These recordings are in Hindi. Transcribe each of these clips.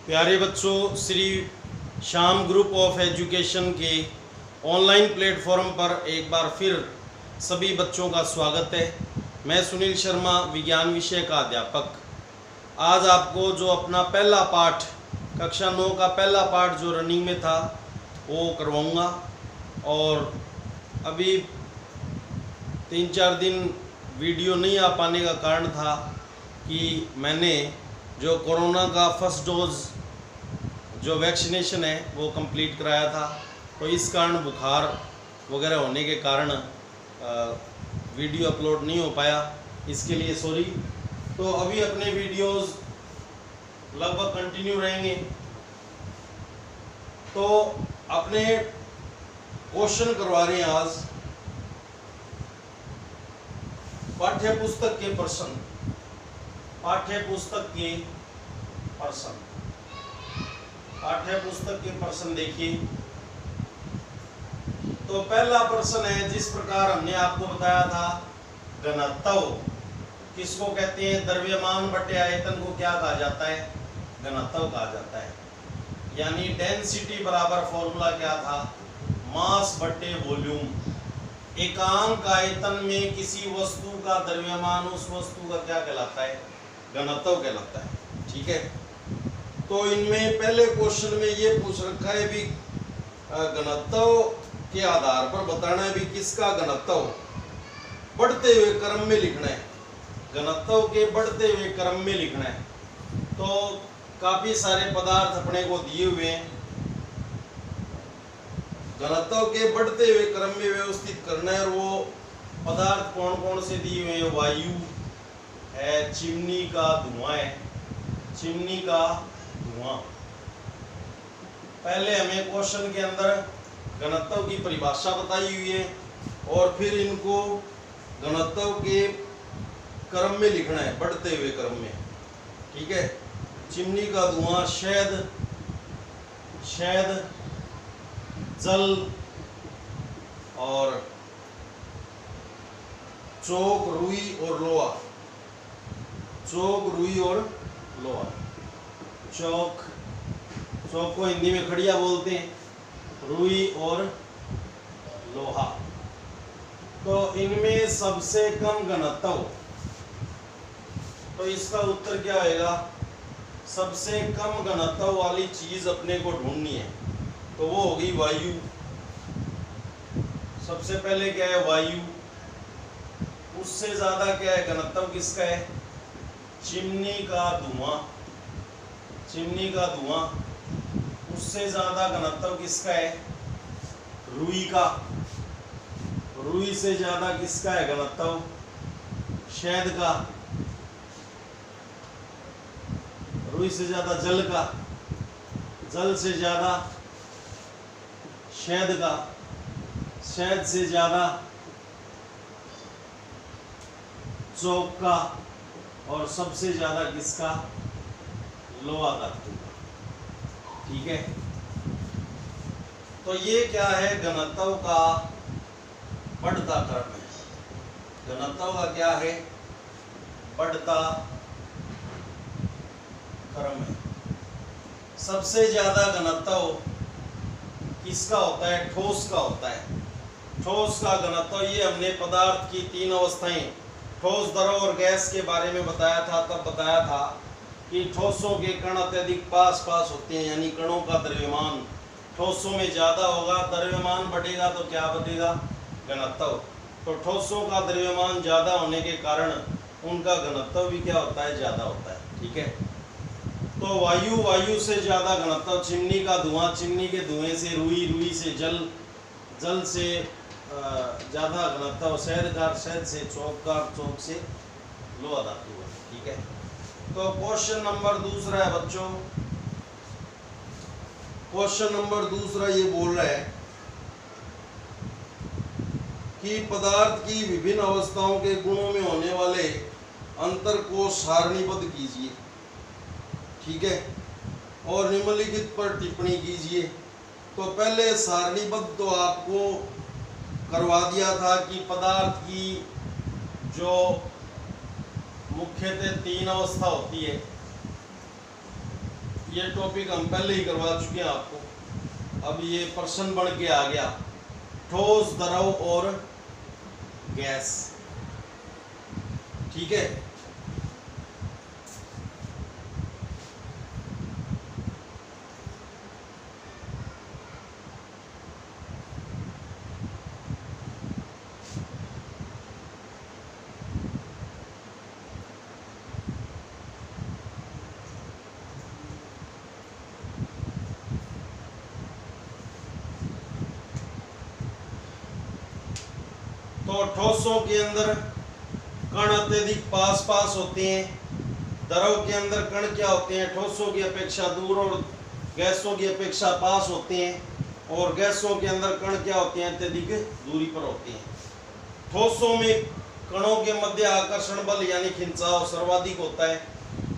प्यारे बच्चों, Shri Shyam group of education के ऑनलाइन प्लेटफॉर्म पर एक बार फिर सभी बच्चों का स्वागत है। मैं सुनील शर्मा, विज्ञान विषय का अध्यापक। आज आपको जो अपना पहला पाठ, कक्षा 9 का पहला पाठ जो रनिंग में था वो करवाऊँगा। और अभी 3-4 दिन वीडियो नहीं आ पाने का कारण था कि मैंने जो कोरोना का फर्स्ट डोज जो वैक्सीनेशन है वो कंप्लीट कराया था, तो इस कारण बुखार वगैरह होने के कारण वीडियो अपलोड नहीं हो पाया, इसके लिए सॉरी। तो अभी अपने वीडियोस लगभग कंटिन्यू रहेंगे। तो अपने क्वेश्चन करवा रहे हैं आज पाठ्य पुस्तक के प्रश्न। पाठ्य पुस्तक के प्रश्न देखिए। तो पहला प्रश्न है, जिस प्रकार हमने आपको बताया था, घनत्व किसको कहते हैं? द्रव्यमान बटे आयतन को क्या कहा जाता है? घनत्व कहा जाता है। यानी डेंसिटी बराबर फॉर्मूला क्या था? मास बटे वॉल्यूम। एकांक आयतन में किसी वस्तु का द्रव्यमान उस वस्तु का क्या कहलाता है? घनत्व कहलाता है। ठीक है। तो इनमें पहले क्वेश्चन में ये पूछ रखा है भी घनत्व के आधार पर बताना है भी किसका घनत्व बढ़ते हुए क्रम में लिखना है। घनत्व के बढ़ते हुए क्रम में लिखना है। तो काफी सारे पदार्थ अपने को दिए हुए हैं, घनत्व के बढ़ते हुए क्रम में व्यवस्थित करना है। और वो पदार्थ कौन कौन से दिए हुए हैं? वायु है, चिमनी का धुआं है, चिमनी का धुआं। पहले हमें क्वेश्चन के अंदर घनत्व की परिभाषा बताई हुई है और फिर इनको घनत्व के क्रम में लिखना है, बढ़ते हुए क्रम में। ठीक है। चिमनी का धुआं, शहद, जल और चौक, रुई और लोहा। चौक, रुई और लोहा। चौक को हिंदी में खड़िया बोलते हैं, रुई और लोहा। तो इनमें सबसे कम घनत्व, तो इसका उत्तर क्या होगा? सबसे कम घनत्व वाली चीज अपने को ढूंढनी है, तो वो होगी वायु। सबसे पहले क्या है? वायु। उससे ज्यादा क्या है घनत्व किसका है? चिमनी का धुआं। चिमनी का धुआं। उससे ज्यादा घनत्व किसका है? रुई का। रुई से ज्यादा किसका है घनत्व? शहद का। रुई से ज्यादा जल का। जल से ज्यादा शहद का। शहद से ज्यादा चौक का। और सबसे ज्यादा किसका? लोहा धातु का। ठीक है। तो ये क्या है? घनत्व का बढ़ता क्रम है। घनत्व का क्या है? बढ़ता क्रम है। सबसे ज्यादा घनत्व किसका होता है? ठोस का होता है। ठोस का घनत्व, ये हमने पदार्थ की 3 अवस्थाएं, ठोस, द्रव और गैस के बारे में बताया था। तब बताया था कि ठोसों के कण अत्यधिक पास होते हैं, यानी कणों का द्रव्यमान ठोसों में ज्यादा होगा। द्रव्यमान बढ़ेगा तो क्या बढ़ेगा? घनत्व। तो ठोसों का द्रव्यमान ज्यादा होने के कारण उनका घनत्व भी क्या होता है? ज्यादा होता है। ठीक है। तो वायु से ज्यादा घनत्व, चिमनी का धुआं, चिमनी के धुएं से रुई, रुई से जल से ज्यादा घनत्व, शहद से चौक से लोहा धातु है। ठीक है। तो क्वेश्चन नंबर दूसरा है बच्चों। क्वेश्चन नंबर दूसरा ये बोल रहा है कि पदार्थ की विभिन्न अवस्थाओं के गुणों में होने वाले अंतर को सारणीबद्ध कीजिए। ठीक है। और निम्नलिखित पर टिप्पणी कीजिए। तो पहले सारणीबद्ध तो आपको करवा दिया था कि पदार्थ की जो मुख्यतः 3 अवस्था होती है, ये टॉपिक हम पहले ही करवा चुके हैं आपको। अब ये प्रश्न बन के आ गया, ठोस, द्रव और गैस। ठीक है, तो ठोसों के अंदर कण अत्यधिक पास पास होते हैं, द्रव के अंदर कण क्या होते हैं, ठोसों की अपेक्षा दूर और गैसों की अपेक्षा पास होते हैं, और गैसों के अंदर कण क्या होते हैं, अत्यधिक दूरी पर होते हैं। ठोसों में कणों के मध्य आकर्षण बल यानी खिंचाव सर्वाधिक होता है।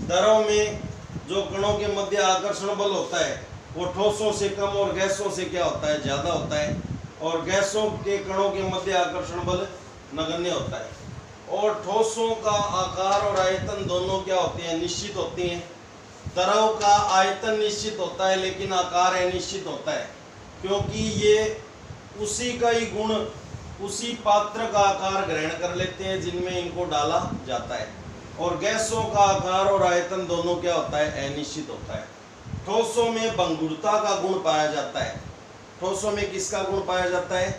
द्रव में जो कणों के मध्य आकर्षण बल होता है वो ठोसों से कम और गैसों से क्या होता है, ज्यादा होता है, और गैसों के कणों के मध्य आकर्षण बल नगण्य होता है। और ठोसों का आकार और आयतन दोनों क्या होते हैं, निश्चित होते हैं। द्रव का आयतन निश्चित होता है लेकिन आकार अनिश्चित होता है, क्योंकि ये उसी का ही गुण, उसी पात्र का आकार ग्रहण कर लेते हैं जिनमें इनको डाला जाता है। और गैसों का आकार और आयतन दोनों क्या होता है, अनिश्चित होता है। ठोसों में भंगुरता का गुण पाया जाता है। ठोसों में किसका गुण पाया जाता है,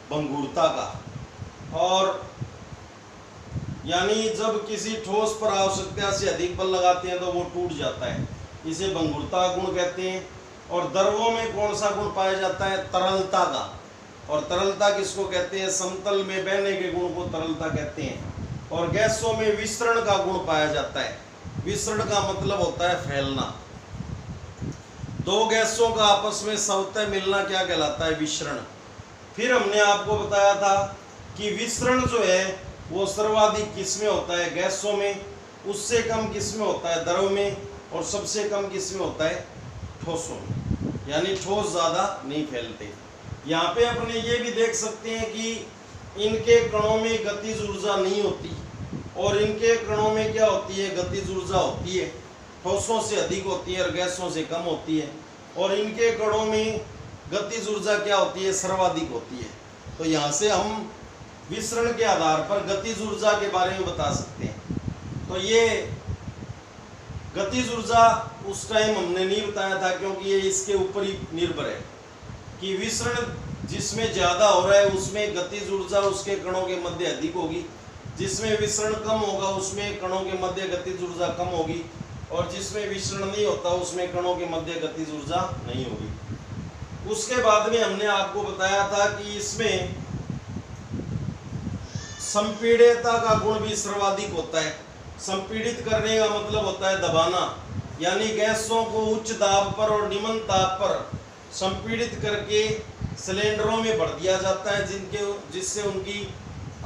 भंगुरता का। और यानी जब किसी ठोस पर आवश्यकता से अधिक बल लगाते हैं तो वो टूट जाता है, इसे भंगुरता का गुण कहते हैं। और द्रवों में कौन सा गुण पाया जाता है, तरलता का। और तरलता किसको कहते हैं, समतल में बहने के गुण को तरलता कहते हैं। और गैसों में विसरण का गुण पाया जाता है। विसरण का मतलब होता है फैलना। दो गैसों का आपस में स्वतः मिलना क्या कहलाता है, विसरण। फिर हमने आपको बताया था कि विसरण जो है वो सर्वाधिक किस में होता है, गैसों में, उससे कम किस में होता है, द्रव में, और सबसे कम किस में होता है, ठोसों में। यानी ठोस ज़्यादा नहीं फैलते। यहाँ पे अपने ये भी देख सकते हैं कि इनके कणों में गतिज ऊर्जा नहीं होती और इनके कणों में क्या होती है, गतिज ऊर्जा होती है। ठोसों से अधिक होती है और गैसों से कम होती है। और इनके कणों में गतिज ऊर्जा क्या होती है, सर्वाधिक होती है। तो यहाँ से हम विसरण के आधार पर गतिज ऊर्जा के बारे में बता सकते हैं। तो ये गतिज ऊर्जा उस टाइम हमने नहीं बताया था, क्योंकि ये इसके ऊपर ही निर्भर है कि विसरण जिसमें ज्यादा हो रहा है उसमें गतिज ऊर्जा उसके कणों के मध्य अधिक होगी, जिसमें विसरण कम होगा उसमें कणों के मध्य गतिज ऊर्जा कम होगी, और जिसमें विसरण नहीं होता उसमें कणों के मध्य गतिज ऊर्जा नहीं होगी। उसके बाद में हमने आपको बताया था कि इसमें संपीड़ितता का गुण भी सर्वाधिक होता है। संपीड़ित करने का मतलब होता है दबाना, यानी गैसों को उच्च दाब पर और निम्न ताप पर संपीड़ित करके सिलेंडरों में भर दिया जाता है, जिससे उनकी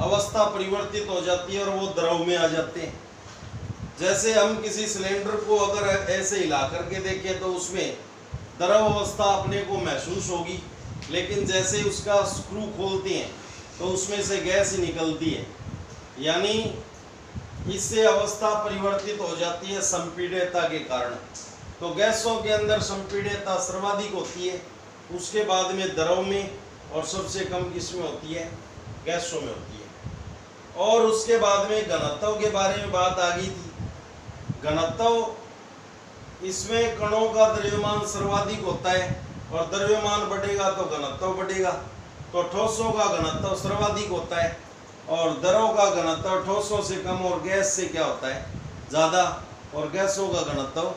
अवस्था परिवर्तित हो जाती है और वो द्रव में आ जाते हैं। जैसे हम किसी सिलेंडर को अगर ऐसे हिला करके देखें तो उसमें द्रव अवस्था अपने को महसूस होगी, लेकिन जैसे उसका स्क्रू खोलते हैं तो उसमें से गैस ही निकलती है, यानी इससे अवस्था परिवर्तित हो जाती है संपीड़ितता के कारण। तो गैसों के अंदर संपीड़ितता सर्वाधिक होती है, उसके बाद में द्रव में, और सबसे कम किसमें होती है, गैसों में होती है। और उसके बाद में घनत्व के बारे में बात आ गई थी। घनत्व, इसमें कणों का द्रव्यमान सर्वाधिक होता है, और द्रव्यमान बढ़ेगा तो घनत्व बढ़ेगा। तो ठोसों का घनत्व सर्वाधिक होता है और द्रव का घनत्व ठोसों से कम और गैस से क्या होता है, ज़्यादा, और गैसों का घनत्व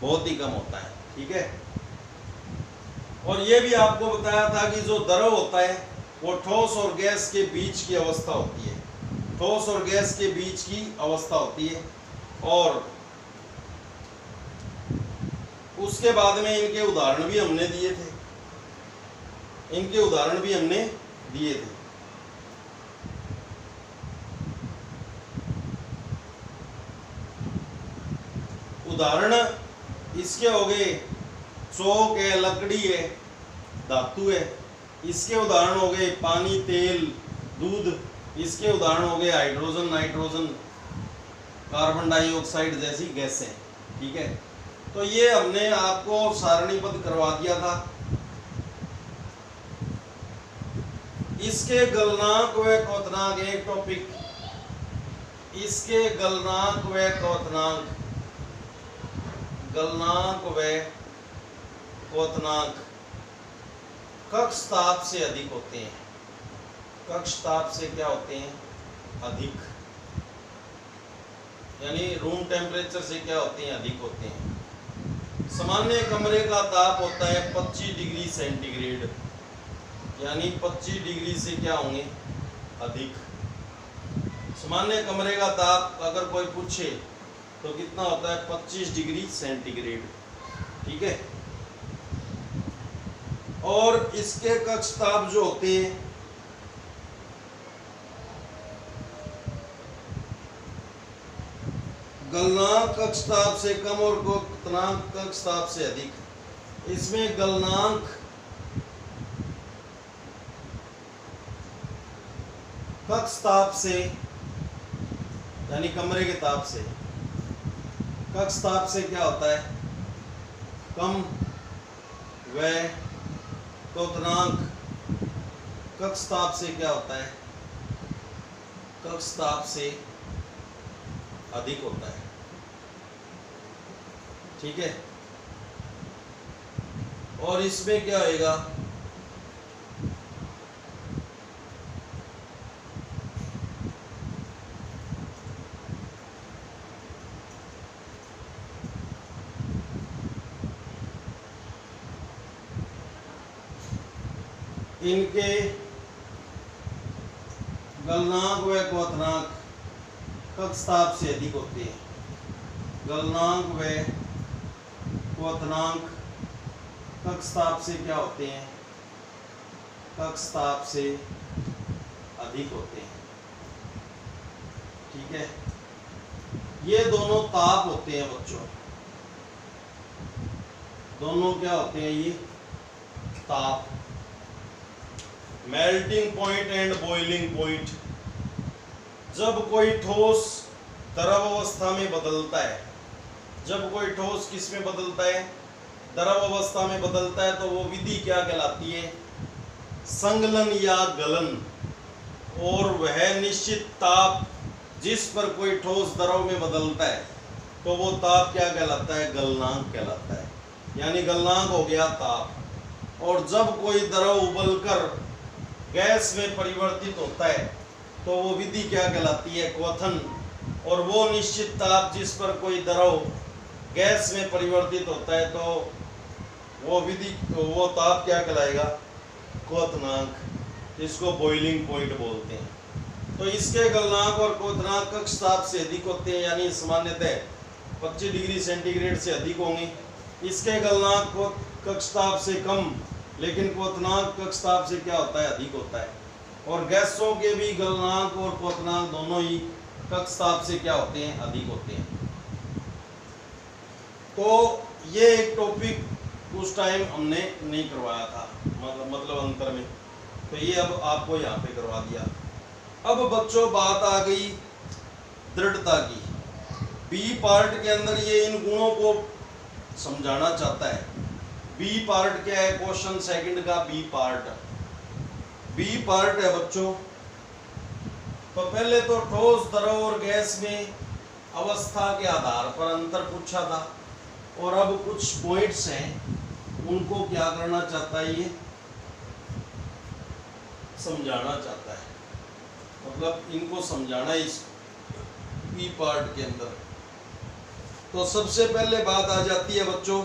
बहुत ही कम होता है। ठीक है। और ये भी आपको बताया था कि जो द्रव होता है वो ठोस और गैस के बीच की अवस्था होती है। ठोस और गैस के बीच की अवस्था होती है। और उसके बाद में इनके उदाहरण भी हमने दिए थे। उदाहरण इसके हो गए, चौक है, लकड़ी है, धातु है। इसके उदाहरण हो गए पानी, तेल, दूध। इसके उदाहरण हो गए हाइड्रोजन, नाइट्रोजन, कार्बन डाइऑक्साइड जैसी गैसें। ठीक है। तो ये हमने आपको सारणीबद्ध करवा दिया था। इसके गलनांक व क्वथनांक, एक टॉपिक, इसके गलनांक व क्वथनांक, गलनांक व क्वथनांक कक्ष ताप से अधिक होते हैं। कक्ष ताप से क्या होते हैं? अधिक, यानी रूम टेम्परेचर से क्या होते हैं? अधिक होते हैं। सामान्य कमरे का ताप होता है 25 डिग्री सेंटीग्रेड, यानी 25 डिग्री से क्या होंगे? अधिक। सामान्य कमरे का ताप अगर कोई पूछे तो कितना होता है? 25 डिग्री सेंटीग्रेड, ठीक है। और इसके कक्ष ताप जो होते हैं गलनांक कक्ष ताप से कम और क्वथनांक कक्ष ताप से अधिक। इसमें गलनांक कक्ष ताप से, यानी कमरे के ताप से, कक्ष ताप से क्या होता है? कम, व क्वथनांक कक्ष ताप से क्या होता है? कक्ष ताप से अधिक होता है, ठीक है। और इसमें क्या होएगा? इनके गलनांक व क्वथनांक कक्ष ताप से अधिक होते हैं। गलनांक व क्वथनांक कक्ष ताप से क्या होते हैं? कक्ष ताप से अधिक होते हैं, ठीक है। ये दोनों ताप होते हैं बच्चों, दोनों क्या होते हैं? ये ताप। Melting point and boiling point. जब कोई ठोस द्रव अवस्था में बदलता है, जब कोई ठोस किस में बदलता है? द्रव अवस्था में बदलता है, तो वो विधि क्या कहलाती है? संगलन या गलन। और वह निश्चित ताप जिस पर कोई ठोस द्रव में बदलता है, तो वो ताप क्या कहलाता है? गलनांक कहलाता है, यानी गलनांक हो गया ताप। और जब कोई द्रव उबलकर गैस में परिवर्तित होता है, तो वो विधि क्या कहलाती है? क्वथन। और वो निश्चित ताप जिस पर कोई द्रव गैस में परिवर्तित होता है, तो वो विधि, वो ताप क्या कहलाएगा? क्वथनांक। इसको बॉइलिंग पॉइंट बोलते हैं। तो इसके गलनांक और क्वथनांक कक्ष ताप से अधिक होते हैं, यानी सामान्यतः 25 डिग्री सेंटीग्रेड से अधिक होंगे। इसके गलनांक कक्ष ताप से कम, लेकिन क्वथनांक कक्ष ताप से क्या होता है? अधिक होता है। और गैसों के भी गलनांक और क्वथनांक दोनों ही कक्ष ताप से क्या होते हैं? अधिक होते हैं। तो ये एक टॉपिक उस टाइम हमने नहीं करवाया था, मतलब अंतर में, तो ये अब आपको यहाँ पे करवा दिया। अब बच्चों बात आ गई दृढ़ता की। बी पार्ट के अंदर ये इन गुणों को समझाना चाहता है। बी पार्ट क्या है? क्वेश्चन सेकंड का बी पार्ट। बी पार्ट है बच्चों, तो पहले तो ठोस द्रव और गैस में अवस्था के आधार पर अंतर पूछा था, और अब कुछ पॉइंट्स हैं उनको क्या करना चाहता है? ये समझाना चाहता है, मतलब इनको समझाना इस बी पार्ट के अंदर। तो सबसे पहले बात आ जाती है बच्चों,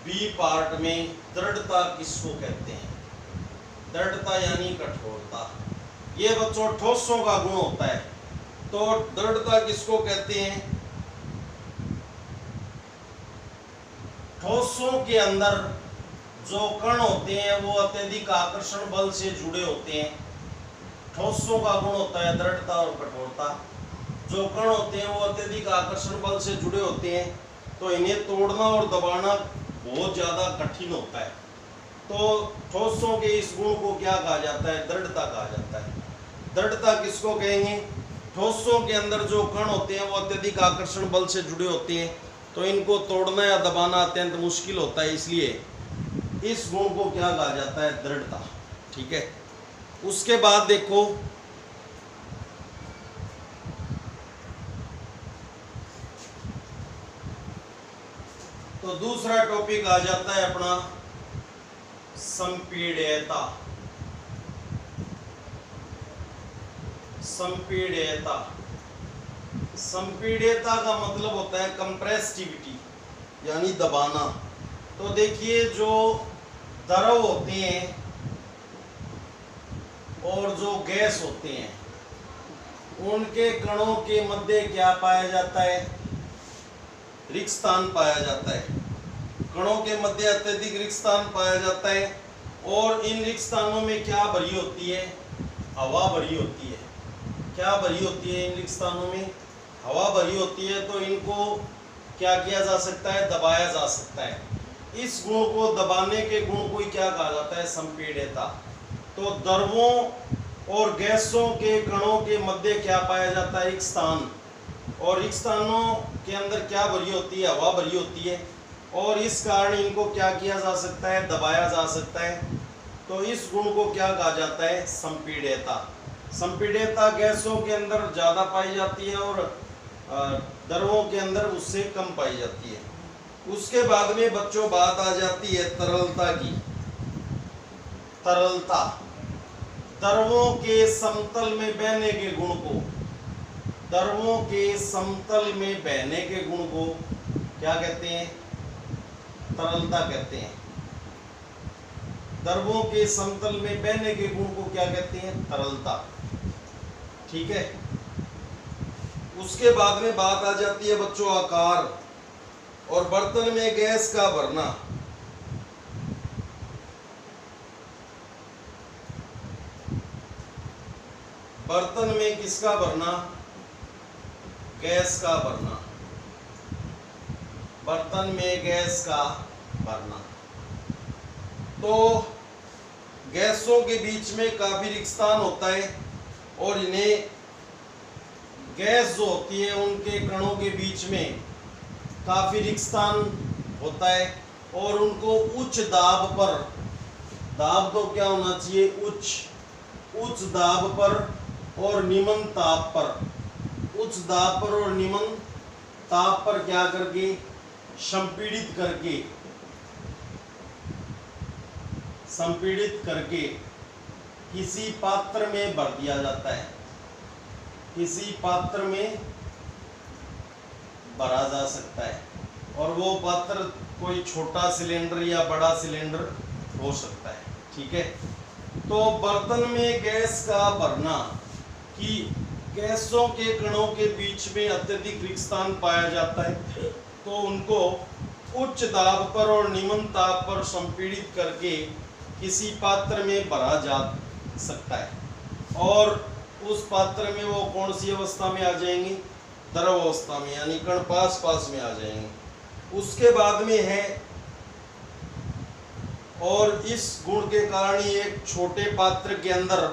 बी पार्ट में दृढ़ता किसको कहते हैं? दृढ़ता यानी कठोरता। ये बच्चों ठोसों का गुण होता है, तो दृढ़ता किसको कहते हैं? ठोसों के अंदर जो कण होते हैं वो अत्यधिक आकर्षण बल से जुड़े होते हैं। ठोसों का गुण होता है दृढ़ता और कठोरता। जो कण होते हैं वो अत्यधिक आकर्षण बल से जुड़े होते हैं, तो इन्हें तोड़ना और दबाना बहुत ज्यादा कठिन होता है। तो ठोसों के इस गुण को क्या कहा जाता है? दृढ़ता कहा जाता है। दृढ़ता किसको कहेंगे? ठोसों के अंदर जो कण होते हैं वो अत्यधिक आकर्षण बल से जुड़े होते हैं, तो इनको तोड़ना या दबाना अत्यंत मुश्किल होता है, इसलिए इस गुण को क्या कहा जाता है? दृढ़ता। ठीक है। उसके बाद देखो तो दूसरा टॉपिक आ जाता है अपना संपीड्यता। संपीड्यता, संपीड्यता का मतलब होता है कंप्रेसिविटी, यानी दबाना। तो देखिए जो द्रव होते हैं और जो गैस होते हैं, उनके कणों के मध्य क्या पाया जाता है? रिक्त स्थान पाया जाता है। कणों के मध्य अत्यधिक रिक्त स्थान पाया जाता है, और इन रिक्त स्थानों में क्या भरी होती है? हवा भरी होती है। क्या भरी होती है? इन रिक्त स्थानों में हवा भरी होती है। तो इनको क्या किया जा सकता है? दबाया जा सकता है। इस गुण को, दबाने के गुण को क्या कहा जाता है? संपीड्यता। तो द्रवों और गैसों के कणों के मध्य क्या पाया जाता है? रिक्त स्थान, और रिक्त स्थानों के अंदर क्या भरी होती है? हवा भरी होती है, और इस कारण इनको क्या किया जा सकता है? दबाया जा सकता है। तो इस गुण को क्या कहा जाता है? संपीड्यता। संपीड्यता गैसों के अंदर ज़्यादा पाई जाती है और द्रवों के अंदर उससे कम पाई जाती है। उसके बाद में बच्चों बात आ जाती है तरलता की। तरलता, द्रवों के समतल में बहने के गुण को, द्रवों के समतल में बहने के गुण को क्या कहते हैं? तरलता कहते हैं। द्रवों के समतल में बहने के गुण को क्या कहते हैं? तरलता। ठीक है। उसके बाद में बात आ जाती है बच्चों आकार और बर्तन में गैस का भरना। बर्तन में किसका भरना? गैस का भरना। बर्तन में गैस का भरना। तो गैसों के बीच में काफी रिक्त स्थान होता है, और इन्हें गैस जो होती है उनके कणों के बीच में काफी रिक्त स्थान होता है, और उनको उच्च दाब पर, दाब तो क्या होना चाहिए? उच्च दाब पर और निम्न ताप पर, उच्च दाब पर और निम्न ताप पर क्या करके? संपीड़ित करके, संपीड़ित करके किसी पात्र में भर दिया जाता है। किसी पात्र में भरा जा सकता है, और वो पात्र कोई छोटा सिलेंडर या बड़ा सिलेंडर हो सकता है। ठीक है। तो बर्तन में गैस का भरना, कि गैसों के कणों के बीच में अत्यधिक रिक्त स्थान पाया जाता है, तो उनको उच्च दाब पर और निम्न ताप पर संपीड़ित करके किसी पात्र में भरा जा सकता है, और उस पात्र में वो कौन सी अवस्था में आ जाएंगे? द्रव अवस्था में, यानी कण पास पास में आ जाएंगे। उसके बाद में है, और इस गुण के कारण ही एक छोटे पात्र के अंदर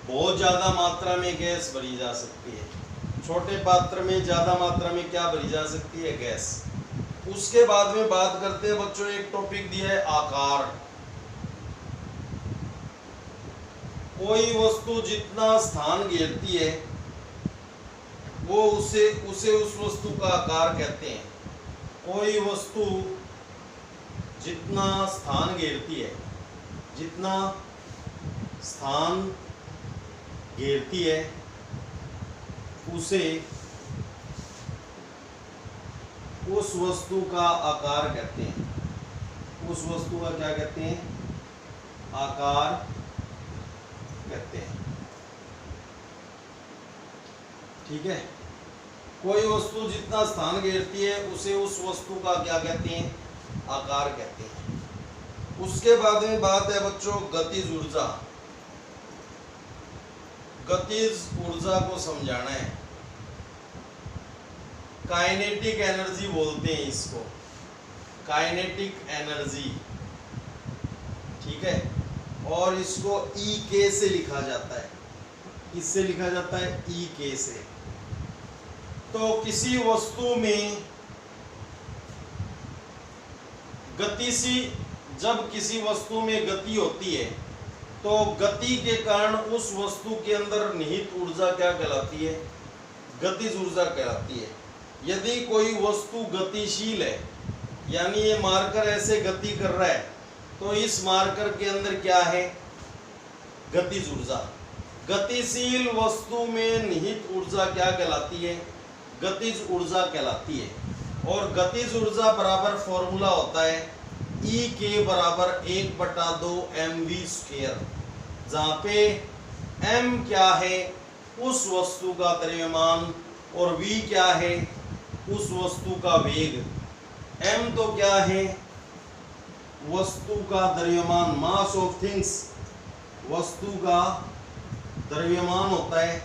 बहुत ज्यादा मात्रा में गैस भरी जा सकती है। छोटे पात्र में ज्यादा मात्रा में क्या भरी जा सकती है? गैस। उसके बाद में बात करते हैं बच्चों, एक टॉपिक दिया है आकार। कोई वस्तु जितना स्थान घेरती है वो उसे उस वस्तु का आकार कहते हैं। कोई वस्तु जितना स्थान घेरती है, जितना स्थान घेरती है, उसे उस वस्तु का आकार कहते हैं। उस वस्तु का क्या कहते हैं? आकार कहते हैं। ठीक है। कोई वस्तु जितना स्थान घेरती है उसे उस वस्तु का क्या कहते हैं? आकार कहते हैं। उसके बाद में बात है बच्चों गतिज ऊर्जा। गतिज ऊर्जा को समझाना है। काइनेटिक एनर्जी बोलते हैं इसको, काइनेटिक एनर्जी। ठीक है। और इसको ई के से लिखा जाता है। किससे लिखा जाता है? ई के से। तो किसी वस्तु में जब किसी वस्तु में गति होती है तो गति के कारण उस वस्तु के अंदर निहित ऊर्जा क्या कहलाती है? गतिज ऊर्जा कहलाती है। यदि कोई वस्तु गतिशील है, यानी ये मार्कर ऐसे गति कर रहा है, तो इस मार्कर के अंदर क्या है? गतिज ऊर्जा। गतिशील वस्तु में निहित ऊर्जा क्या कहलाती है? गतिज ऊर्जा कहलाती है। और गतिज ऊर्जा बराबर फॉर्मूला होता है E के बराबर 1/2 mv², जहाँ पे m क्या है? उस वस्तु का द्रव्यमान, और v क्या है? उस वस्तु का वेग। m तो क्या है? वस्तु का द्रव्यमान, मास ऑफ थिंग्स, वस्तु का द्रव्यमान होता है,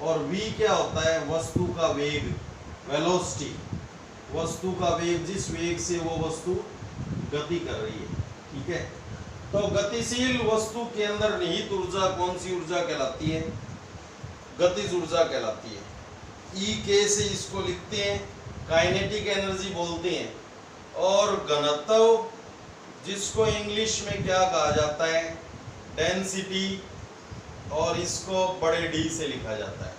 और v क्या होता है? वस्तु का वेग, वेलोसिटी। वस्तु का वेग, जिस वेग से वो वस्तु गति कर रही है। ठीक है, तो गतिशील वस्तु के अंदर निहित ऊर्जा कौन सी ऊर्जा कहलाती है? गतिज ऊर्जा कहलाती है। ई के से इसको लिखते हैं, काइनेटिक एनर्जी बोलते हैं। और घनत्व, जिसको इंग्लिश में क्या कहा जाता है? डेंसिटी, और इसको बड़े डी से लिखा जाता है।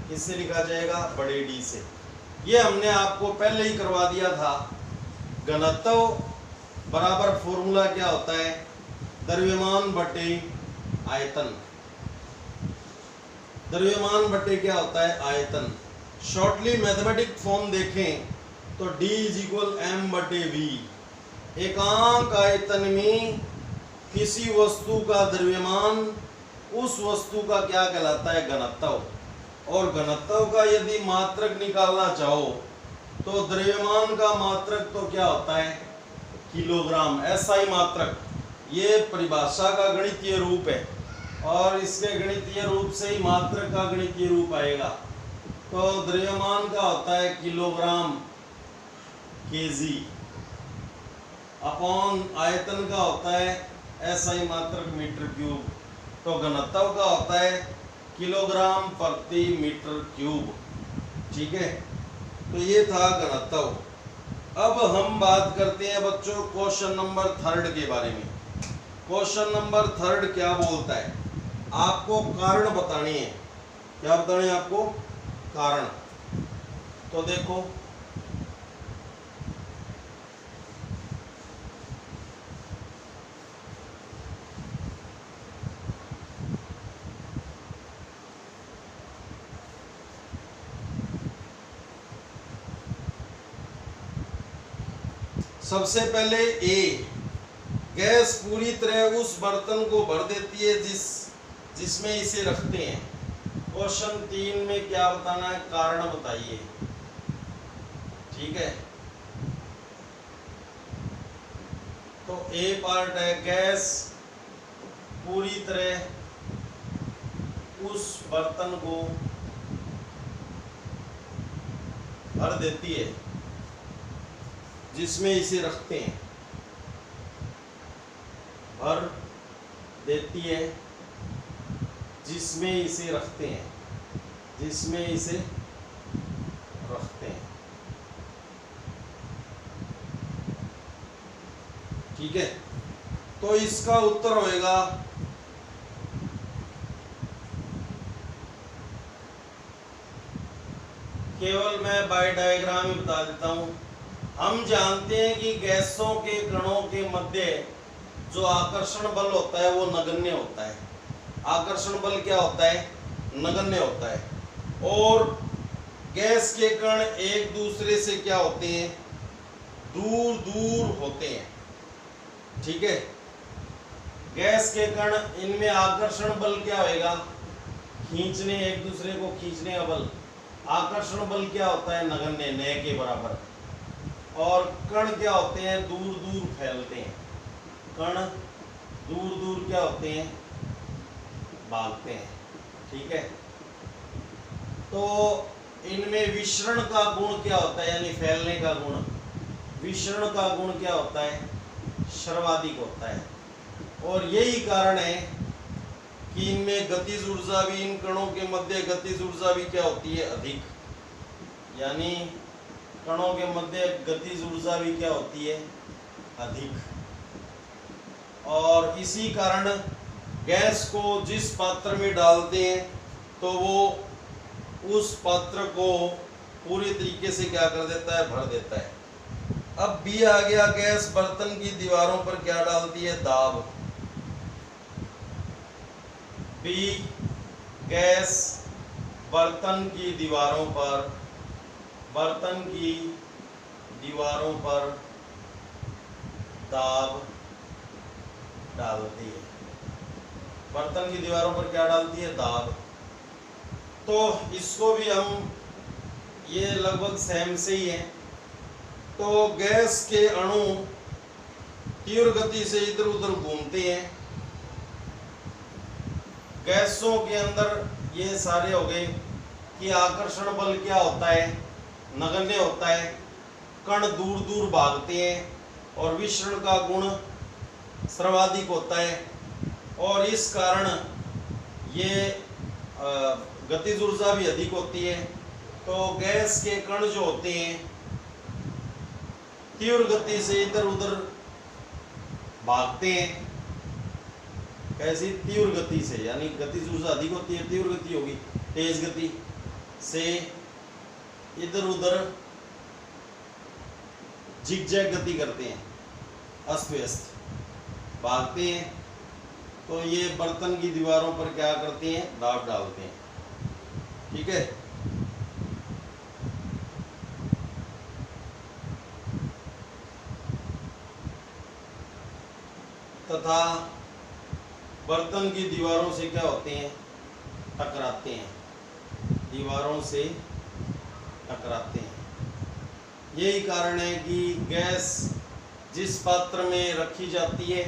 किससे लिखा जाएगा? बड़े डी से। ये हमने आपको पहले ही करवा दिया था। घनत्व बराबर फॉर्मूला क्या होता है? द्रव्यमान बटे आयतन। द्रव्यमान बटे क्या होता है? आयतन। शॉर्टली मैथमेटिक फॉर्म देखें तो D = m/v। एकांक आयतन में किसी वस्तु का द्रव्यमान उस वस्तु का क्या कहलाता है? घनत्व। और घनत्व का यदि मात्रक निकालना चाहो तो द्रव्यमान का मात्रक तो क्या होता है? किलोग्राम। SI मात्रक, ये परिभाषा का गणितीय रूप है, और इसके गणितीय रूप से ही मात्रक का गणितीय रूप आएगा। तो द्रव्यमान का होता है किलोग्राम, केजी, अपॉन आयतन का होता है SI मात्रक, मीटर क्यूब। तो घनत्व का होता है किलोग्राम प्रति मीटर क्यूब। ठीक है, तो ये था घनत्व। अब हम बात करते हैं बच्चों क्वेश्चन नंबर 3 के बारे में। क्वेश्चन नंबर 3 क्या बोलता है? आपको कारण बताने हैं। क्या बताने हैं आपको? कारण। तो देखो, सबसे पहले ए, गैस पूरी तरह उस बर्तन को भर देती है जिसमें इसे रखते हैं। क्वेश्चन 3 में क्या बताना है? कारण बताइए। ठीक है, तो ए पार्ट है, गैस पूरी तरह उस बर्तन को भर देती है जिसमें इसे रखते हैं। भर देती है जिसमें इसे रखते हैं, जिसमें इसे रखते हैं। ठीक है, तो इसका उत्तर होएगा केवल मैं बाय डायग्राम ही बता देता हूं। हम जानते हैं कि गैसों के कणों के मध्य जो आकर्षण बल होता है वो नगण्य होता है। आकर्षण बल क्या होता है? नगण्य होता है। और गैस के कण एक दूसरे से क्या होते हैं? दूर दूर होते हैं। ठीक है, गैस के कण, इनमें आकर्षण बल क्या होएगा? खींचने, एक दूसरे को खींचने का बल। आकर्षण बल क्या होता है? नगण्य, न के बराबर। और कण क्या होते हैं? दूर दूर फैलते हैं। कण दूर दूर क्या होते हैं? भागते हैं। ठीक है, तो इनमें विसरण का गुण क्या होता है? यानी फैलने का गुण। विसरण का गुण क्या होता है? सर्वाधिक होता है। और यही कारण है कि इनमें गतिज ऊर्जा भी, इन कणों के मध्य गतिज ऊर्जा भी क्या होती है? अधिक। यानी कणों के मध्य गतिज ऊर्जा भी क्या होती है, अधिक। और इसी कारण गैस को जिस पात्र में डालते हैं तो वो उस पात्र को पूरी तरीके से क्या कर देता है, भर देता है। अब बी आ गया, गैस बर्तन की दीवारों पर क्या डालती है, दाब। बी, गैस बर्तन की दीवारों पर दाब डालती है। बर्तन की दीवारों पर क्या डालती है, दाब। तो इसको भी हम, ये लगभग सेम से ही है। तो गैस के अणु तीव्र गति से इधर उधर घूमते हैं। गैसों के अंदर ये सारे हो गए कि आकर्षण बल क्या होता है, नगण्य होता है। कण दूर दूर भागते हैं और विसरण का गुण सर्वाधिक होता है। और इस कारण ये गतिज ऊर्जा भी अधिक होती है। तो गैस के कण जो होते हैं तीव्र गति से इधर उधर भागते हैं। कैसी, तीव्र गति से, यानी गतिज ऊर्जा अधिक होती है, तीव्र गति होगी, तेज गति से इधर उधर जिगजैग गति करते हैं, अस्त व्यस्त भागते हैं। तो ये बर्तन की दीवारों पर क्या करते हैं, दाब डालते हैं। ठीक है। तथा बर्तन की दीवारों से क्या होते हैं, टकराते हैं, दीवारों से टकराते हैं। यही कारण है कि गैस जिस पात्र में रखी जाती है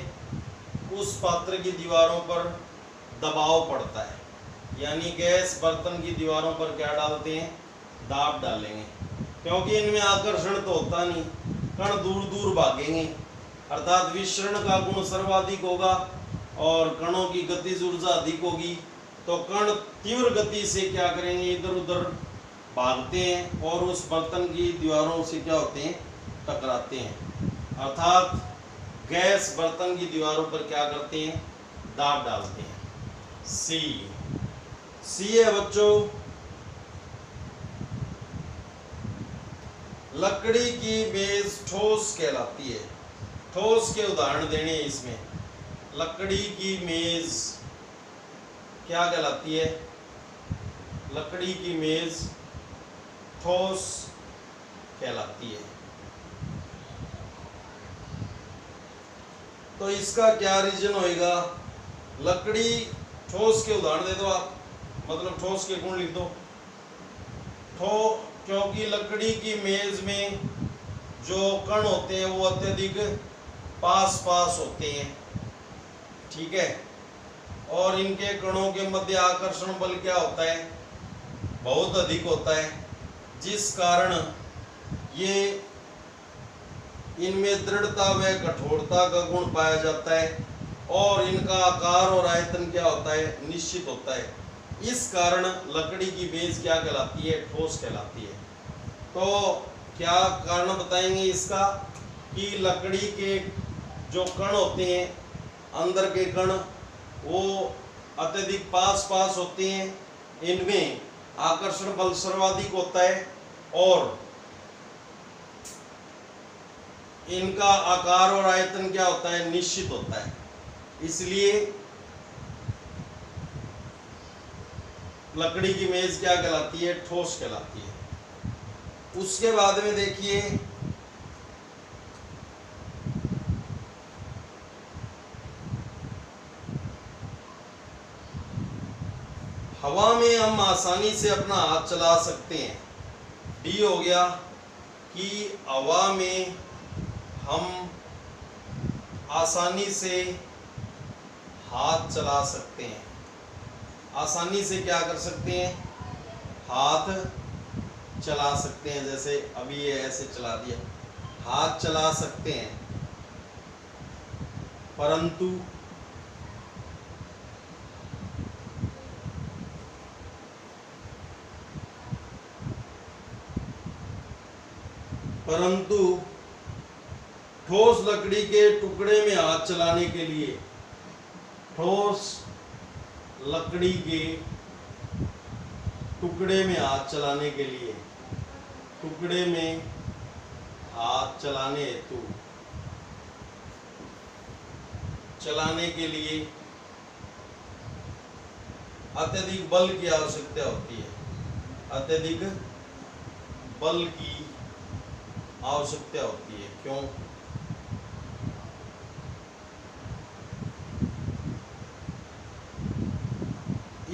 उस पात्र की दीवारों पर दबाव पड़ता है। यानी गैस बर्तन की दीवारों पर क्या डालते हैं, दाब डालेंगे, क्योंकि इनमें आकर्षण तो होता नहीं, कण दूर दूर भागेंगे, अर्थात विसरण का गुण सर्वाधिक होगा और कणों की गतिज ऊर्जा अधिक होगी। तो कण तीव्र गति से क्या करेंगे, इधर उधर भागते हैं और उस बर्तन की दीवारों से क्या होते हैं, टकराते हैं। अर्थात गैस बर्तन की दीवारों पर क्या करते हैं, दाब डालते हैं। सी है बच्चों, लकड़ी की मेज ठोस कहलाती है। ठोस के उदाहरण देने हैं इसमें। लकड़ी की मेज क्या कहलाती है, लकड़ी की मेज ठोस कहलाती है। तो इसका क्या रीजन होएगा, लकड़ी ठोस के उदाहरण दे दो आप, मतलब ठोस के गुण लिख दो। क्योंकि लकड़ी की मेज में जो कण होते हैं वो अत्यधिक पास पास होते हैं। ठीक है। और इनके कणों के मध्य आकर्षण बल क्या होता है, बहुत अधिक होता है, जिस कारण ये इनमें दृढ़ता व कठोरता का गुण पाया जाता है और इनका आकार और आयतन क्या होता है, निश्चित होता है। इस कारण लकड़ी की मेज क्या कहलाती है, ठोस कहलाती है। तो क्या कारण बताएंगे इसका, कि लकड़ी के जो कण होते हैं, अंदर के कण, वो अत्यधिक पास पास होते हैं, इनमें आकर्षण बल सर्वाधिक होता है और इनका आकार और आयतन क्या होता है, निश्चित होता है। इसलिए लकड़ी की मेज क्या कहलाती है, ठोस कहलाती है। उसके बाद में देखिए हवा में हम आसानी से अपना हाथ चला सकते हैं। डी हो गया कि हवा में हम आसानी से हाथ चला सकते हैं। आसानी से क्या कर सकते हैं, हाथ चला सकते हैं। जैसे अभी ये ऐसे चला दिया, हाथ चला सकते हैं, परंतु परंतु ठोस लकड़ी के टुकड़े में हाथ चलाने के लिए, ठोस लकड़ी के टुकड़े में हाथ चलाने के लिए, टुकड़े में हाथ चलाने हेतु, चलाने के लिए अत्यधिक बल की आवश्यकता होती है। अत्यधिक बल की आवश्यकता होती है। क्यों?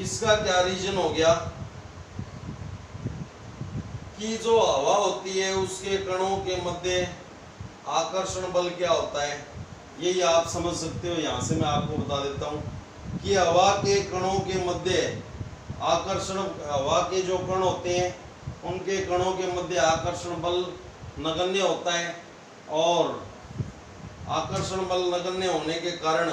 इसका क्या रीजन हो गया कि जो हवा होती है उसके कणों के मध्य आकर्षण बल क्या होता है, यही आप समझ सकते हो। यहां से मैं आपको बता देता हूं कि हवा के कणों के मध्य आकर्षण, हवा के जो कण होते हैं उनके कणों के मध्य आकर्षण बल नगण्य होता है, और आकर्षण बल नगण्य होने के कारण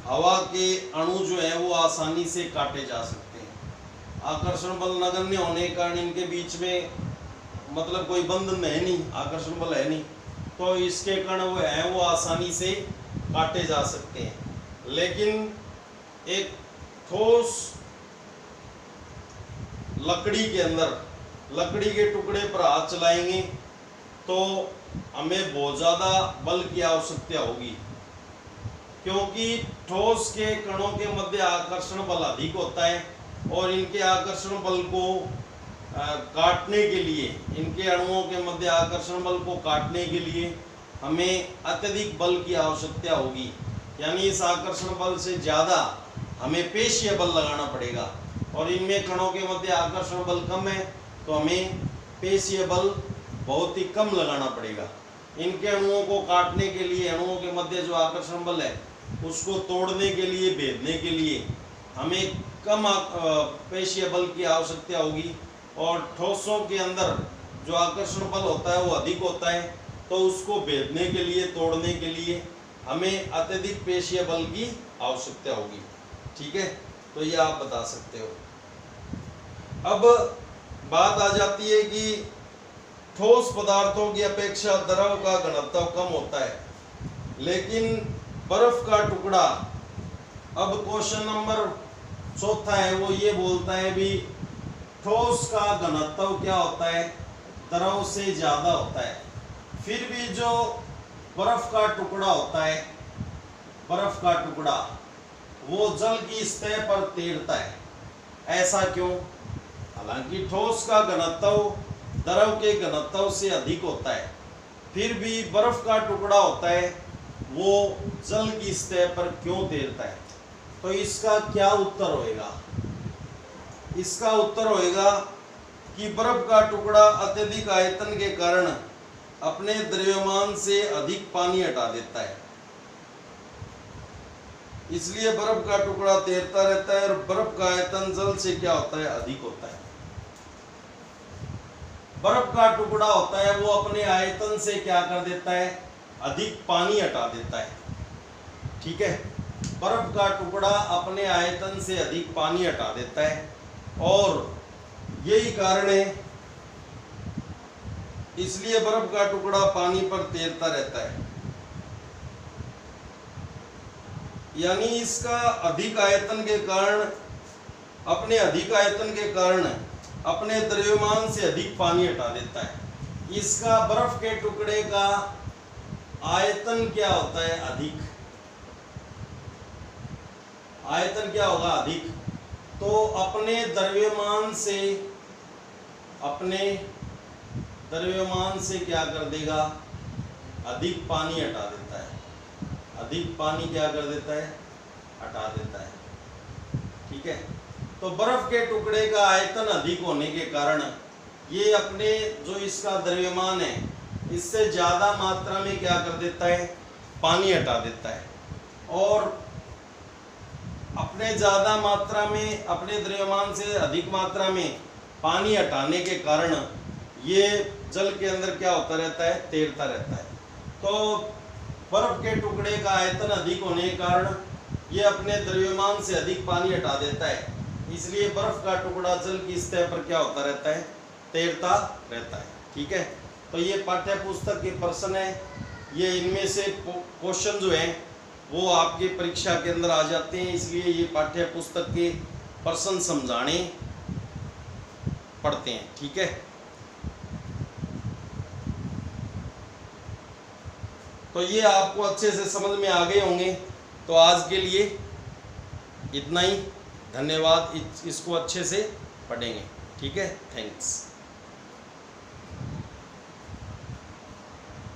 हवा के अणु जो है वो आसानी से काटे जा सकते हैं। आकर्षण बल नगण्य होने के कारण इनके बीच में मतलब कोई बंधन है नहीं, आकर्षण बल है नहीं, तो इसके कण वो हैं वो आसानी से काटे जा सकते हैं। लेकिन एक ठोस लकड़ी के अंदर, लकड़ी के टुकड़े पर हाथ चलाएंगे तो हमें बहुत ज़्यादा बल की आवश्यकता होगी, क्योंकि ठोस के कणों के मध्य आकर्षण बल अधिक होता है, और इनके आकर्षण बल को काटने के लिए, इनके अणुओं के मध्य आकर्षण बल को काटने के लिए हमें अत्यधिक बल की आवश्यकता होगी। यानी इस आकर्षण बल से ज़्यादा हमें पेशीय बल लगाना पड़ेगा, और इनमें कणों के मध्य आकर्षण बल कम है तो हमें पेशीय बल बहुत ही कम लगाना पड़ेगा। इनके अणुओं को काटने के लिए, अणुओं के मध्य जो आकर्षण बल है उसको तोड़ने के लिए, भेदने के लिए हमें कम पेशीय बल की आवश्यकता होगी, और ठोसों के अंदर जो आकर्षण बल होता है वो अधिक होता है, तो उसको भेदने के लिए, तोड़ने के लिए हमें अत्यधिक पेशीय बल की आवश्यकता होगी। ठीक है, तो ये आप बता सकते हो। अब बात आ जाती है कि ठोस पदार्थों की अपेक्षा द्रव का घनत्व कम होता है, लेकिन बर्फ का टुकड़ा, अब क्वेश्चन नंबर 4 है वो ये बोलता है भी ठोस का घनत्व क्या होता है, द्रव से ज्यादा होता है। फिर भी जो बर्फ का टुकड़ा होता है, बर्फ का टुकड़ा वो जल की सतह पर तैरता है। ऐसा क्यों? हालांकि ठोस का घनत्व द्रव के घनत्व से अधिक होता है, फिर भी बर्फ का टुकड़ा होता है वो जल की सतह पर क्यों तैरता है? तो इसका क्या उत्तर होएगा? इसका उत्तर होएगा कि बर्फ का टुकड़ा अत्यधिक आयतन के कारण अपने द्रव्यमान से अधिक पानी हटा देता है, इसलिए बर्फ का टुकड़ा तैरता रहता है, और बर्फ का आयतन जल से क्या होता है? अधिक होता है। बर्फ का टुकड़ा होता है वो अपने आयतन से क्या कर देता है? अधिक पानी हटा देता है। ठीक है, बर्फ का टुकड़ा अपने आयतन से अधिक पानी हटा देता है, और यही कारण है, इसलिए बर्फ का टुकड़ा पानी पर तैरता रहता है। यानी इसका अधिक आयतन के कारण, अपने अधिक आयतन के कारण अपने द्रव्यमान से अधिक पानी हटा देता है। इसका बर्फ के टुकड़े का आयतन क्या होता है? अधिक। आयतन क्या होगा? अधिक। तो अपने द्रव्यमान से, अपने द्रव्यमान से क्या कर देगा? अधिक पानी हटा देता है। अधिक पानी क्या कर देता है? हटा देता है। ठीक है, तो बर्फ के टुकड़े का आयतन अधिक होने के कारण ये अपने जो इसका द्रव्यमान है इससे ज्यादा मात्रा में क्या कर देता है? पानी हटा देता है, और अपने ज्यादा मात्रा में, अपने द्रव्यमान से अधिक मात्रा में पानी हटाने के कारण ये जल के अंदर क्या होता रहता है? तैरता रहता है। तो बर्फ के टुकड़े का आयतन अधिक होने के कारण ये अपने द्रव्यमान से अधिक पानी हटा देता है, इसलिए बर्फ का टुकड़ा जल की सतह पर क्या होता रहता है? तैरता रहता है। ठीक है, तो ये पाठ्य पुस्तक के प्रश्न है, ये इनमें से क्वेश्चन जो हैं वो आपके परीक्षा के अंदर आ जाते हैं, इसलिए ये पाठ्य पुस्तक के प्रश्न समझाने पड़ते हैं। ठीक है, तो ये आपको अच्छे से समझ में आ गए होंगे। तो आज के लिए इतना ही, धन्यवाद। इसको अच्छे से पढ़ेंगे। ठीक है, थैंक्स।